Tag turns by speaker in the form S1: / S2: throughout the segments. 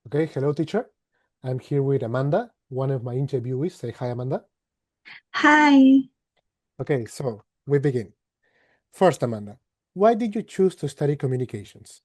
S1: Okay, hello, teacher. I'm here with Amanda, one of my interviewees. Say hi, Amanda.
S2: Hi.
S1: Okay, so we begin. First, Amanda, why did you choose to study communications?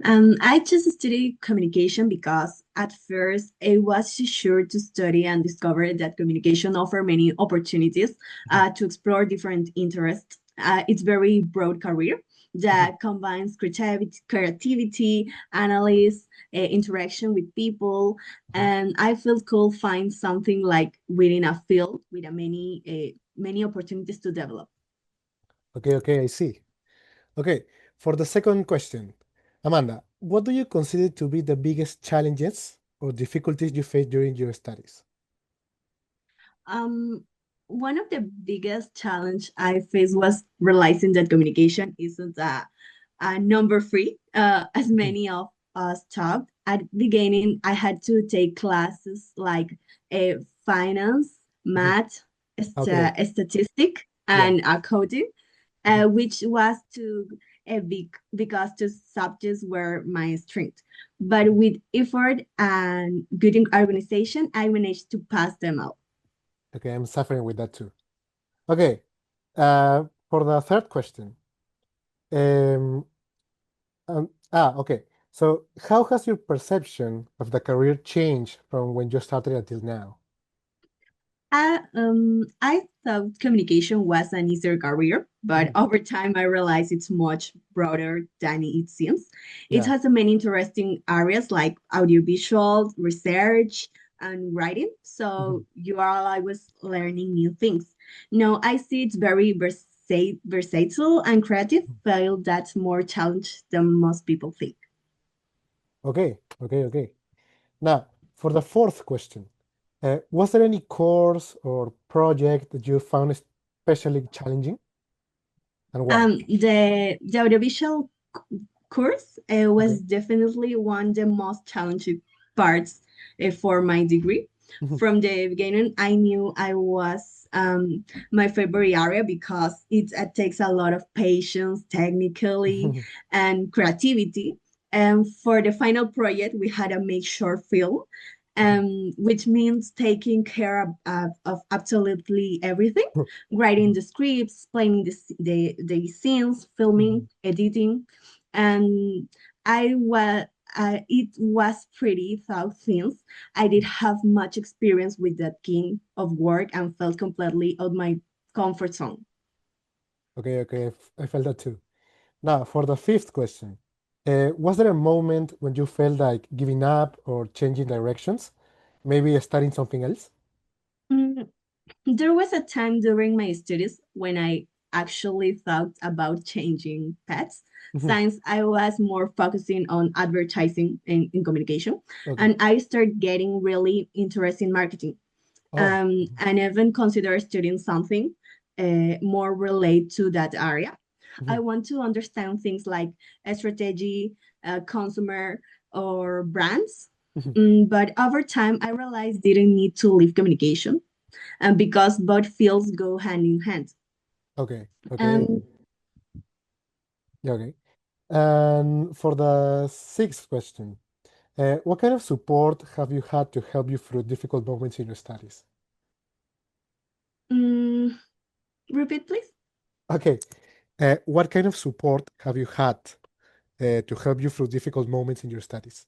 S2: I just studied communication because at first I was sure to study and discover that communication offer many opportunities
S1: Mhm,
S2: to explore different interests. It's very broad career
S1: mhm,
S2: that combines creativity, analysis, interaction with people,
S1: mhm.
S2: and I feel could find something like within a field with many opportunities to develop.
S1: Okay, I see. Okay, for the second question, Amanda, what do you consider to be the biggest challenges or difficulties you faced during your studies?
S2: Um, One of the biggest challenge I faced was realizing that communication isn't a number free, as
S1: Mhm,
S2: many of us thought. At the beginning, I had to take classes like finance,
S1: mhm.
S2: math,
S1: Okay,
S2: statistic,
S1: yeah.
S2: and coding,
S1: Mhm.
S2: which was too big because the subjects were my strength. But with effort and good organization, I managed to pass them all.
S1: Okay, I'm suffering with that too. Okay, for the third question, um, okay. So, how has your perception of the career changed from when you started until now?
S2: I thought communication was an easier career, but
S1: Mhm.
S2: over time I realized it's much broader than it seems. It
S1: Yeah.
S2: has many interesting areas like audiovisual, research, and writing.
S1: Mhm.
S2: So you are always learning new things. No, I see it's very versatile and creative field that's more challenge than most people think.
S1: Okay. Now, for the fourth question, was there any course or project that you found especially challenging, and why?
S2: The audiovisual course was
S1: Okay.
S2: definitely one of the most challenging parts for my degree.
S1: Mhm.
S2: From the beginning, I knew I was my favorite area because it takes a lot of patience, technically, and creativity. And for the final project, we had a make short film, which means taking care of absolutely everything, writing
S1: Mhm.
S2: the scripts, planning the scenes, filming,
S1: Mhm.
S2: editing, and I was it was pretty tough since I did have much experience with that kind of work and felt completely out my comfort zone.
S1: Okay, I felt that too. Now, for the fifth question, was there a moment when you felt like giving up or changing directions, maybe studying something else?
S2: Mm, There was a time during my studies when I actually thought about changing paths,
S1: Mhm.
S2: since I was more focusing on advertising in communication,
S1: Okay.
S2: and I started getting really interested in marketing,
S1: Oh.
S2: and even consider studying something more related to that area. I
S1: Mhm.
S2: want to understand things like strategy, consumer, or brands.
S1: Mhm.
S2: But over time, I realized didn't need to leave communication, and because both fields go hand in hand.
S1: Okay.
S2: And
S1: Yeah, okay. And for the sixth question, what kind of support have you had to help you through difficult moments in your studies?
S2: um, repeat, please.
S1: Okay. What kind of support have you had to help you through difficult moments in your studies?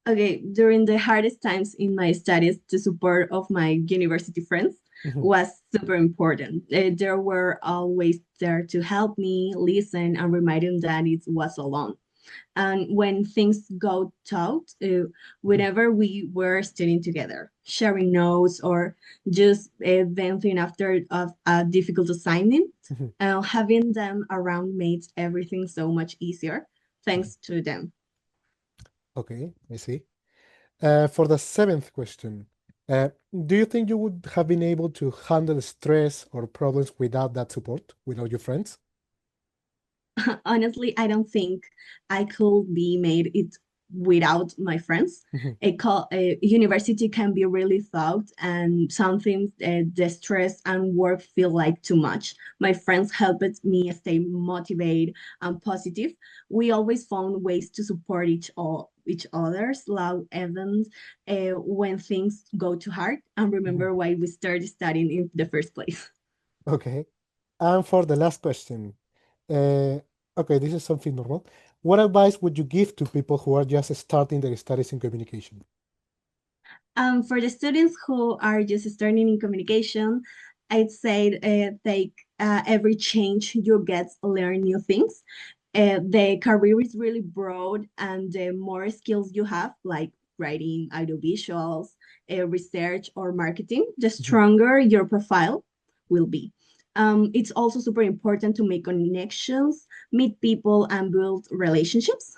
S2: Okay, during the hardest times in my studies, the support of my university friends
S1: Mhm.
S2: was super important. They were always there to help me listen and remind them that it was alone. And when things go tough,
S1: Mhm.
S2: whenever we were studying together, sharing notes or just venting after of a difficult assignment,
S1: Mhm.
S2: having them around made everything so much easier
S1: Mhm.
S2: thanks to them.
S1: Okay, I see. For the seventh question, uh, do you think you would have been able to handle stress or problems without that support, without your friends?
S2: Honestly, I don't think I could be made it without my friends. A university can be really thought, and something the stress and work feel like too much. My friends helped me stay motivated and positive. We always found ways to support each other's loud events when things go too hard, and remember why we started studying in the first place.
S1: Okay. And for the last question, uh, okay, this is something normal. What advice would you give to people who are just starting their studies in communication?
S2: For the students who are just starting in communication, I'd say take every change you get, learn new things. The career is really broad, and the more skills you have, like writing, audiovisuals, research, or marketing, the
S1: Mhm,
S2: stronger your profile will be. It's also super important to make connections, meet people, and build relationships,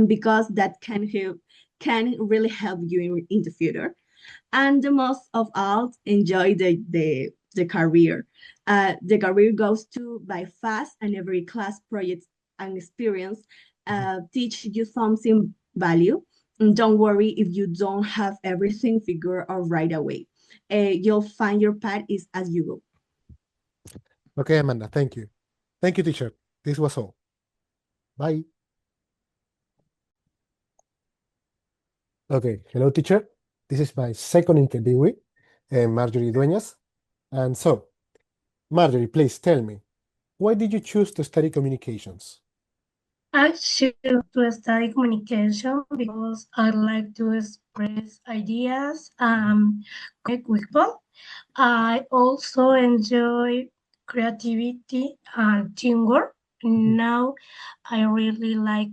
S2: because that can really help you in the future. And the most of all, enjoy the career. The career goes to by fast, and every class, project, and experience
S1: mhm.
S2: teach you something value. And don't worry if you don't have everything figured out right away. You'll find your path is as you go.
S1: Okay, Amanda, thank you. Thank you, teacher. This was all. Bye. Okay, hello, teacher. This is my second interviewee, Marjorie Dueñas. And so, Marjorie, please tell me, why did you choose to study communications?
S3: I choose to study communication because I like to express ideas and connect with people. I also enjoy creativity and teamwork.
S1: Mhm,
S3: Now I really like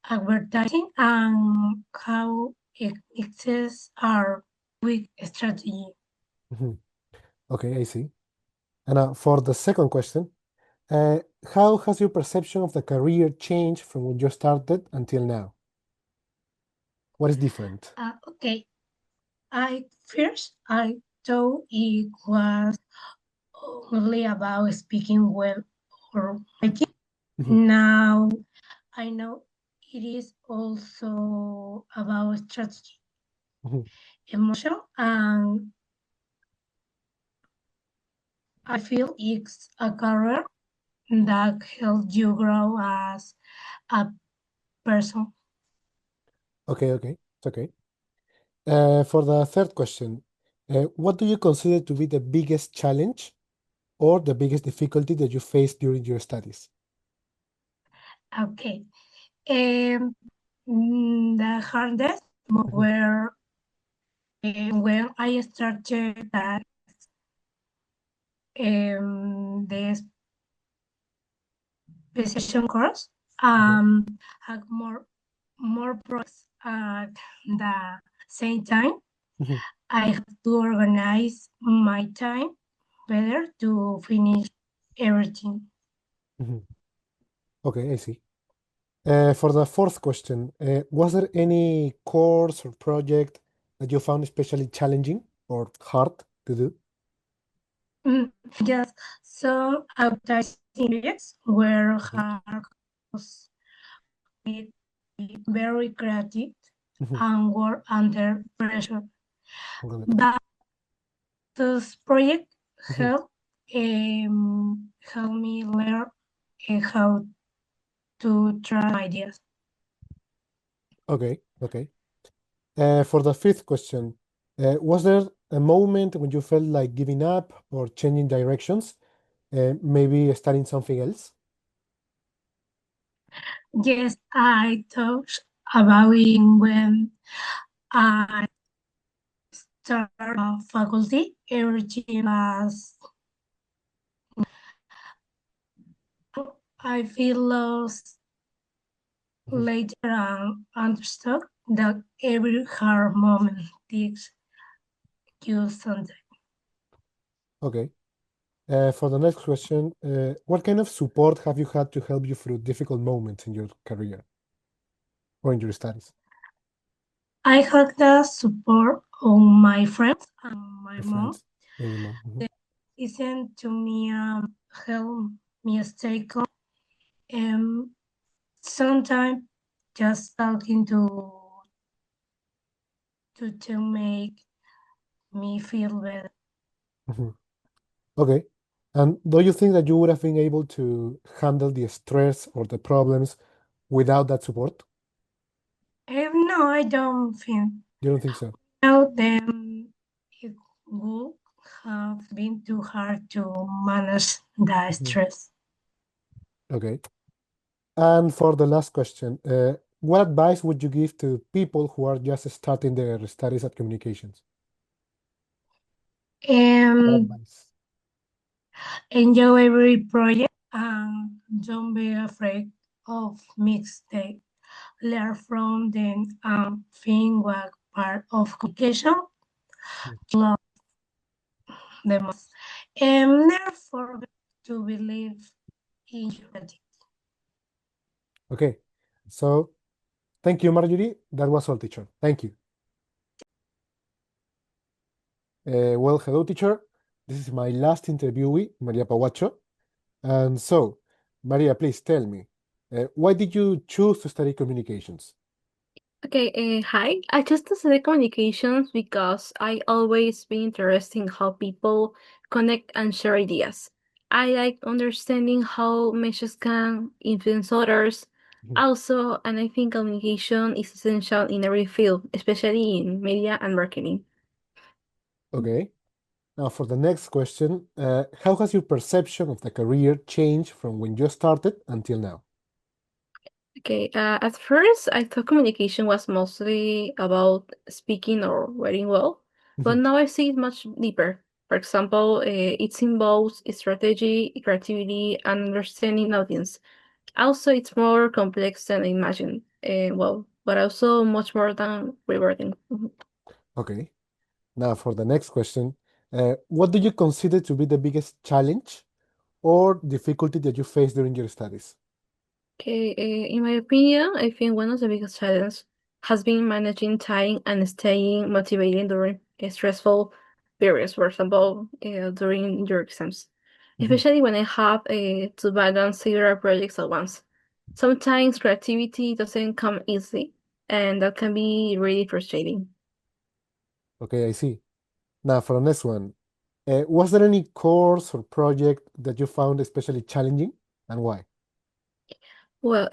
S3: advertising and how it mixes our with strategy.
S1: mhm. Okay, I see. And for the second question, uh, how has your perception of the career changed from when you started until now? What is different?
S3: Okay, I thought it was only about speaking well or writing.
S1: Mhm,
S3: Now I know it is also about strategy,
S1: mhm,
S3: emotion, and I feel it's a career that helps you grow as a person.
S1: Okay, okay, it's okay. For the third question, what do you consider to be the biggest challenge or the biggest difficulty that you faced during your studies?
S3: Okay. Um, the hardest
S1: Mhm,
S3: were when I started that the specialization course
S1: mhm,
S3: had more projects at the same time.
S1: mhm,
S3: I had to organize my time better to finish everything.
S1: mhm. Okay, I see. For the fourth question, was there any course or project that you found especially challenging or hard to do?
S3: Mm, Just some advertising projects were
S1: Okay.
S3: hard because we be very creative
S1: Mhm,
S3: and work under pressure.
S1: got it.
S3: But this project
S1: Mhm.
S3: helped help me learn how to try ideas.
S1: Okay, okay. For the fifth question, was there a moment when you felt like giving up or changing directions, maybe studying something else?
S3: Yes, I thought about it when I started faculty. Everything was I feel lost
S1: Mhm.
S3: later and understood that every hard moment teaches you something.
S1: Okay. For the next question, what kind of support have you had to help you through difficult moments in your career or in your studies?
S3: I had the support of my friends and my
S1: Your
S3: mom.
S1: friends and your mom. Mhm.
S3: They listened to me and helped me stay calm. And sometimes just talking to make me feel better.
S1: Okay. And do you think that you would have been able to handle the stress or the problems without that support?
S3: No, I don't think.
S1: You don't think so?
S3: Without them, it would have been too hard to manage the
S1: Mhm.
S3: stress.
S1: Okay. And for the last question, what advice would you give to people who are just starting their studies at communications? What
S3: And
S1: advice?
S3: enjoy every project and don't be afraid of mistakes. Learn from them and think what part of communication
S1: Hmm.
S3: love the most. And never forget to believe in your ability.
S1: Okay. So thank you, Marjorie. That was all, teacher. Thank you. Well, hello, teacher. This is my last interviewee, Maria Pawacho. And so, Maria, please tell me, why did you choose to study communications?
S4: Okay, hi. I just study communications because I always been interested in how people connect and share ideas. I like understanding how messages can influence others.
S1: Mhm.
S4: Also, and I think communication is essential in every field, especially in media and marketing.
S1: Okay. Now, for the next question, how has your perception of the career changed from when you started until now?
S4: Okay, at first I thought communication was mostly about speaking or writing well, but
S1: Mhm.
S4: now I see it much deeper. For example, it involves strategy, creativity, and understanding audience. Also, it's more complex than I imagined. Well, but also much more than rewarding. Mhm.
S1: Okay. Now, for the next question, what do you consider to be the biggest challenge or difficulty that you faced during your studies?
S4: Okay, in my opinion, I think one of the biggest challenges has been managing time and staying motivated during stressful periods, for example, during your exams,
S1: Mhm.
S4: especially when I have to balance several projects at once. Sometimes creativity doesn't come easily, and that can be really frustrating.
S1: Okay, I see. Now, for the next one, was there any course or project that you found especially challenging and why?
S4: Well,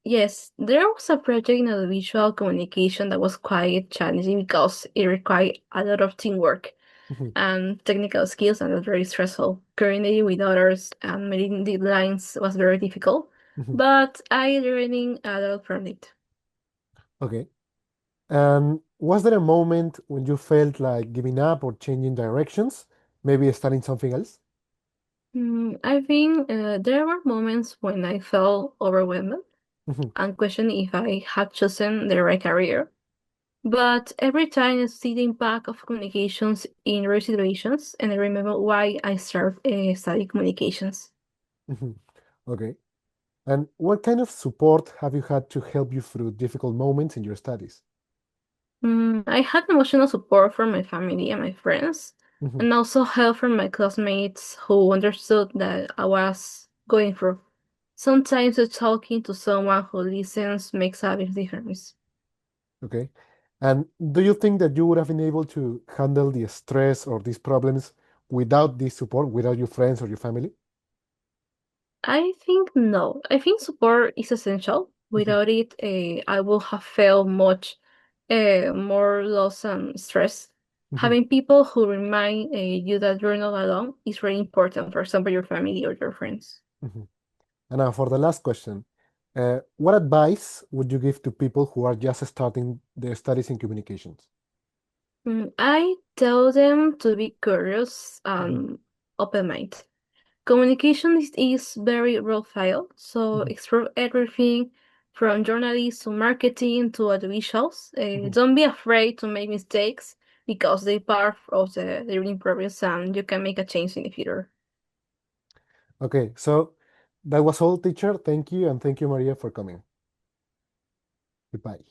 S4: yes, there was a project in audiovisual communication that was quite challenging because it required a lot of teamwork
S1: Mhm.
S4: and technical skills, and was very stressful. Coordinating with others and meeting deadlines was very difficult,
S1: Mhm.
S4: but I learning a lot from it.
S1: Okay. And was there a moment when you felt like giving up or changing directions, maybe studying something else?
S4: I think there were moments when I felt overwhelmed
S1: Mhm.
S4: and questioned if I had chosen the right career. But every time I see the impact of communications in real situations, and I remember why I started studying communications.
S1: Mhm. Okay. And what kind of support have you had to help you through difficult moments in your studies?
S4: I had emotional support from my family and my friends,
S1: Mhm.
S4: and also help from my classmates who understood that I was going through. Sometimes talking to someone who listens makes a big difference.
S1: Okay. And do you think that you would have been able to handle the stress or these problems without this support, without your friends or your family?
S4: I think no. I think support is essential.
S1: Mhm.
S4: Without it, I will have felt much more loss and stress.
S1: Mhm.
S4: Having people who remind you that you're not alone is very important. For example, your family or your friends.
S1: Mhm. And now for the last question, what advice would you give to people who are just starting their studies in communications?
S4: I tell them to be curious
S1: Mhm.
S4: and open-minded. Communication is very profile, so
S1: Mhm.
S4: explore everything from journalism to marketing to audiovisuals.
S1: Mhm.
S4: Don't be afraid to make mistakes because they part of the learning process and you can make a change in the future.
S1: Okay, so that was all, teacher. Thank you, and thank you, Maria, for coming. Goodbye.